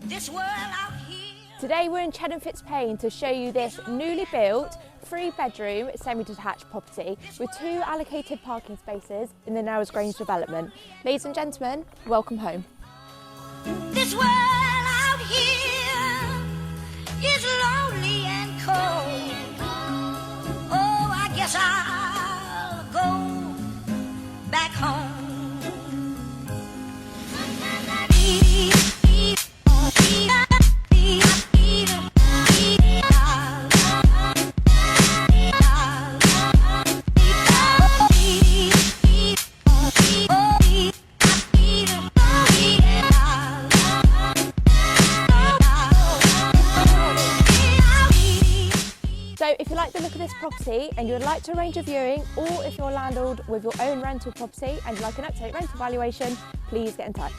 This world out here. Today we're in Cheddar Fitzpaine to show you this newly built 3-bedroom semi-detached property with 2 allocated parking spaces in the Narrows Grange development. Ladies and gentlemen, welcome home. This world out here is lonely and cold. Oh, I guess I'll go back home. So if you like the look of this property and you would like to arrange a viewing, or if you're a landlord with your own rental property and you'd like an up-to-date rental valuation, please get in touch.